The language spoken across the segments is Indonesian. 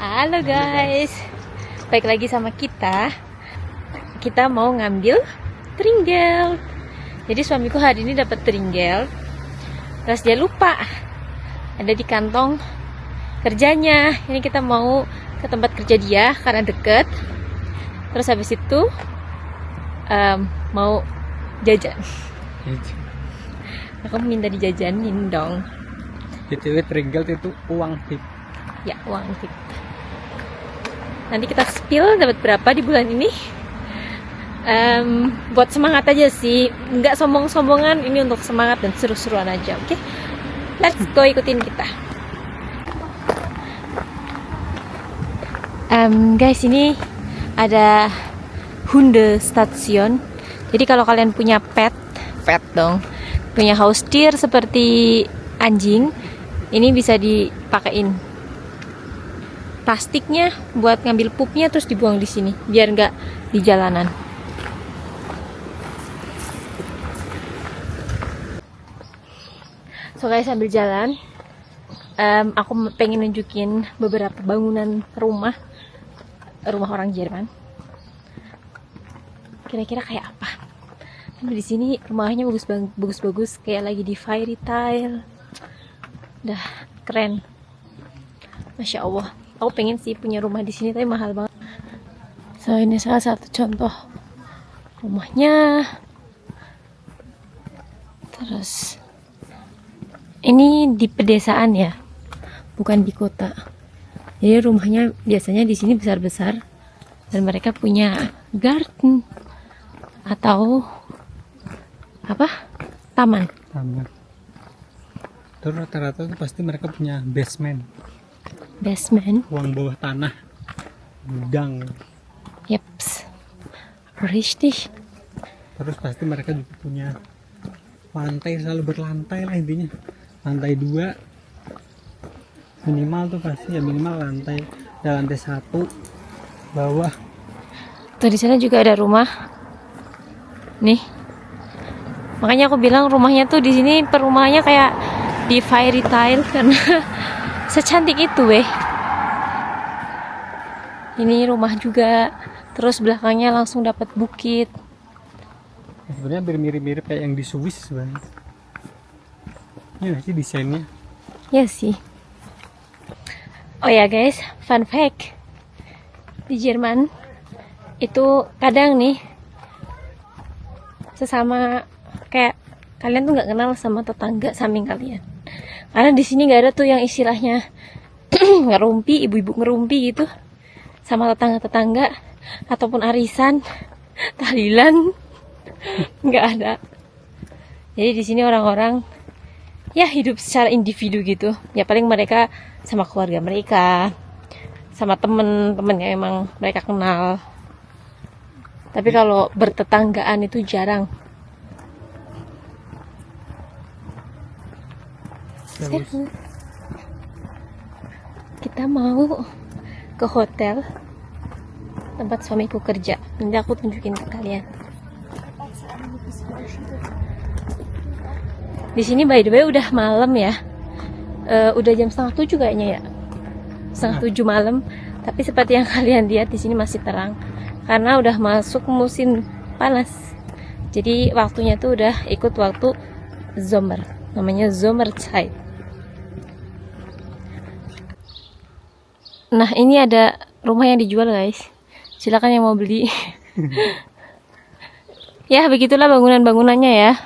Halo guys, balik lagi sama kita. Kita mau ngambil tringgel. Jadi suamiku hari ini dapat tringgel, terus dia lupa ada di kantong kerjanya. Ini kita mau ke tempat kerja dia karena deket. Terus habis itu mau jajan. Aku minta dijajanin dong. BTW tringgel itu uang tip. Ya, uang tip. Nanti kita spill dapat berapa di bulan ini. Buat semangat aja sih, nggak sombong-sombongan, ini untuk semangat dan seru-seruan aja. Oke, let's go, ikutin kita. Guys, ini ada hundestation. Jadi kalau kalian punya pet dong, punya house deer seperti anjing, ini bisa dipakein plastiknya buat ngambil pupnya, terus dibuang di sini biar nggak di jalanan. So guys, sambil jalan, aku pengen nunjukin beberapa bangunan rumah orang Jerman. Kira-kira kayak apa? Di sini rumahnya bagus-bagus, kayak lagi di fairy tale. Dah keren, masya Allah. Aku pengen sih punya rumah di sini, tapi mahal banget. So ini salah satu contoh rumahnya. Terus ini di pedesaan ya, bukan di kota. Jadi rumahnya biasanya di sini besar-besar dan mereka punya garden atau apa? Taman. Terus rata-rata tuh pasti mereka punya basement, ruang bawah tanah, gudang. Yeps, richtig. Terus pasti mereka juga punya lantai, selalu berlantai lah intinya. Lantai 2 minimal tuh pasti ya, minimal lantai. Ada lantai 1 bawah. Tuh di sana juga ada rumah. Nih. Makanya aku bilang rumahnya tuh di sini perumahannya kayak di fairy tale karena secantik itu weh. Ini rumah juga, terus belakangnya langsung dapat bukit. Sebenarnya mirip-mirip kayak yang di Swiss banget. Ini sih desainnya. Ya sih. Oh ya guys, fun fact. Di Jerman itu kadang nih sesama kayak kalian tuh nggak kenal sama tetangga samping kalian. Karena di sini nggak ada tuh yang istilahnya ngerumpi, ibu-ibu ngerumpi gitu sama tetangga-tetangga ataupun arisan, tahlilan, nggak ada. Jadi di sini orang-orang ya hidup secara individu gitu. Ya paling mereka sama keluarga mereka, sama temen-temen yang emang mereka kenal. Tapi kalau bertetanggaan itu jarang. Kita mau ke hotel tempat suamiku kerja. Nanti aku tunjukin ke kalian. Di sini by the way udah malam ya. Udah jam 6:30 kayaknya ya. 6:30 malam. Tapi seperti yang kalian lihat di sini masih terang karena udah masuk musim panas. Jadi waktunya tuh udah ikut waktu Sommer. Namanya Sommerzeit. Nah, ini ada rumah yang dijual guys. Silakan yang mau beli. Ya, begitulah bangunan-bangunannya ya.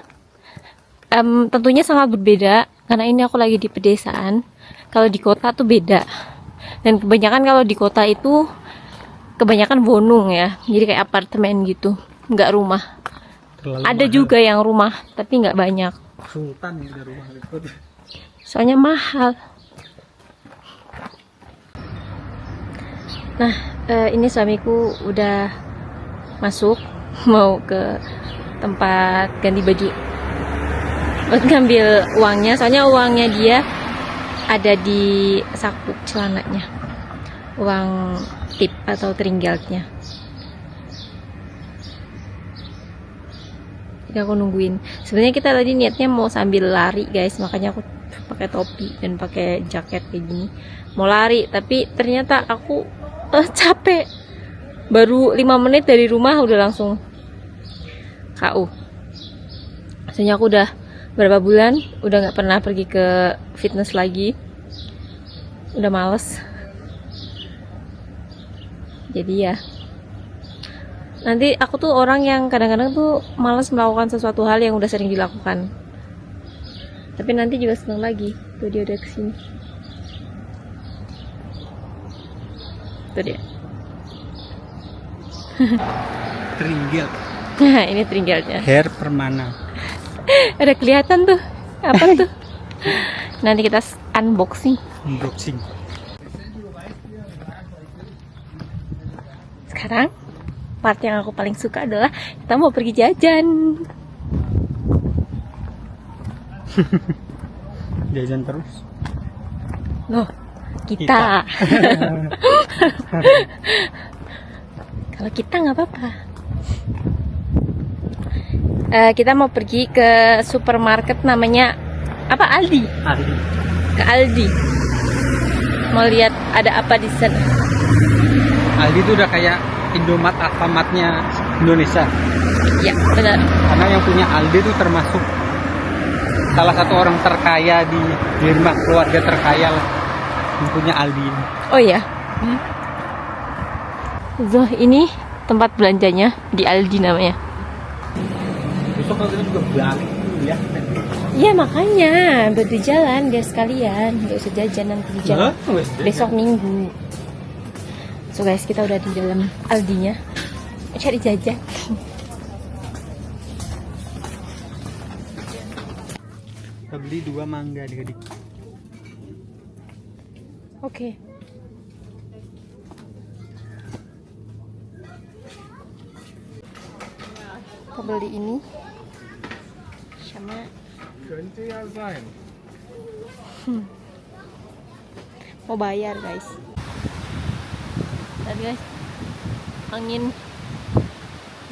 Tentunya sangat berbeda karena ini aku lagi di pedesaan. Kalau di kota tuh beda. Dan kebanyakan kalau di kota itu kebanyakan bonung ya. Jadi kayak apartemen gitu, nggak rumah. Terlalu ada mahal. juga yang rumah, tapi nggak banyak. Sultan ya ada rumah itu. Soalnya mahal. Nah, ini suamiku udah masuk mau ke tempat ganti baju buat ngambil uangnya. Soalnya uangnya dia ada di saku celananya, uang tip atau tringgelnya. Jadi aku nungguin. Sebenarnya kita tadi niatnya mau sambil lari guys, makanya aku pakai topi dan pakai jaket kayak gini. Mau lari, tapi ternyata aku capek. Baru 5 menit dari rumah udah langsung KO. Soalnya aku udah berapa bulan udah nggak pernah pergi ke fitness lagi. Udah males. Jadi ya, nanti aku tuh orang yang kadang-kadang tuh males melakukan sesuatu hal yang udah sering dilakukan. Tapi nanti juga seneng lagi. Tuh dia udah kesini. Tuh dia. Tringgel. Nah, ini tringgelnya. Hair permana. Ada kelihatan tuh. Apa tuh? Nanti kita unboxing. Unboxing. Sekarang part yang aku paling suka adalah kita mau pergi jajan. Jajan terus. Loh, kita. Kalau kita nggak apa-apa. Kita mau pergi ke supermarket namanya apa? Aldi. Aldi. Ke Aldi. Mau lihat ada apa di sana. Aldi itu udah kayak Indomaret, Alfamartnya Indonesia. Ya, benar. Karena yang punya Aldi itu termasuk salah satu orang terkaya di Denmark, keluarga terkaya lah yang punya Aldi. Oh ya. Zoh, ini tempat belanjanya di Aldi namanya. Besok kalau kita juga balik ya. Iya makanya buat di jalan guys kalian, nggak usah jajan nanti di jalan. Besok Minggu. So guys, kita udah di dalam Aldinya, cari jajan. Kita beli 2 mangga adik-adik. Oke. Kita beli ini sama mau bayar guys. Tadi guys, angin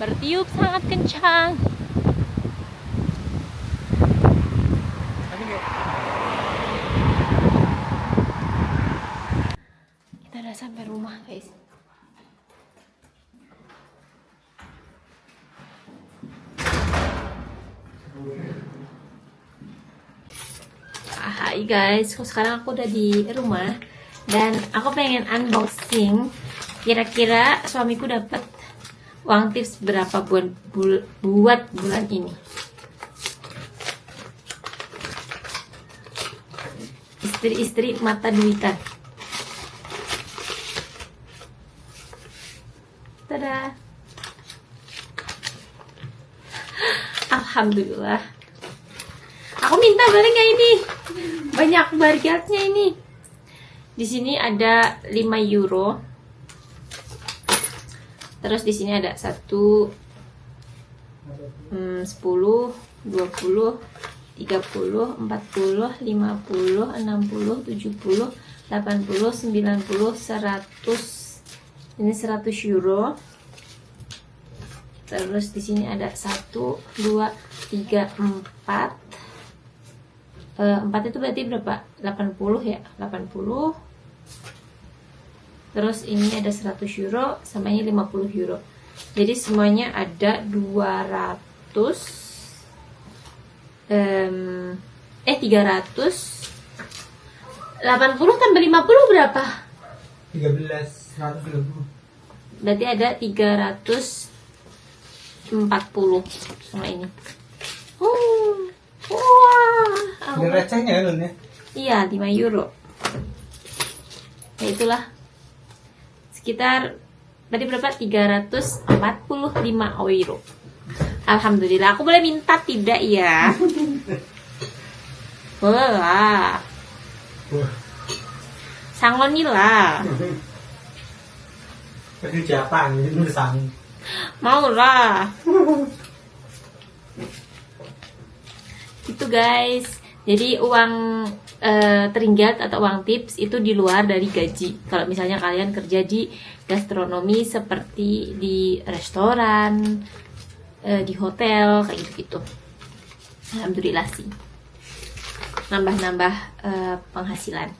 bertiup sangat kencang. Kita udah sampai rumah guys. Hai guys, sekarang aku udah di rumah dan aku pengen unboxing. Kira-kira suamiku dapat uang tips berapa buat bulan ini. Istri-istri mata duitan. Tada. Alhamdulillah. Aku minta boleh nggak ini? Banyak barcode-nya ini. Di sini ada 5 euro. Terus di sini ada 1, 10, 20, 30, 40, 50, 60, 70, 80, 90, 100. Ini 100 euro. Terus di sini ada 1, 2, 3, 4. 4 itu berarti berapa? 80 ya? 80. Terus ini ada 100 euro sama ini 50 euro. Jadi semuanya ada 200 300 80 tambah 50 berapa? 13 130. Berarti ada 340 sama ini. Wah. Ini recehnya kan ya? Iya, 5 euro. Ya itulah. Sekitar tadi berapa? 345 euro. Alhamdulillah. Aku boleh minta tidak ya? Boleh lah. Sangloni lah. Ini siapa? Ini sang. Mau lah. Itu guys. Jadi uang teringat atau uang tips itu di luar dari gaji. Kalau misalnya kalian kerja di gastronomi seperti di restoran, di hotel kayak gitu-gitu. Alhamdulillah sih. nambah-nambah penghasilan.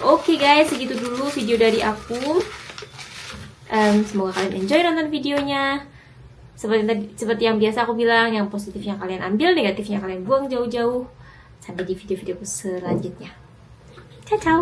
Oke guys, segitu dulu video dari aku. Semoga kalian enjoy nonton videonya. Seperti yang biasa aku bilang, yang positifnya kalian ambil, negatifnya kalian buang jauh-jauh. Sampai di video-videoku selanjutnya. Ciao ciao.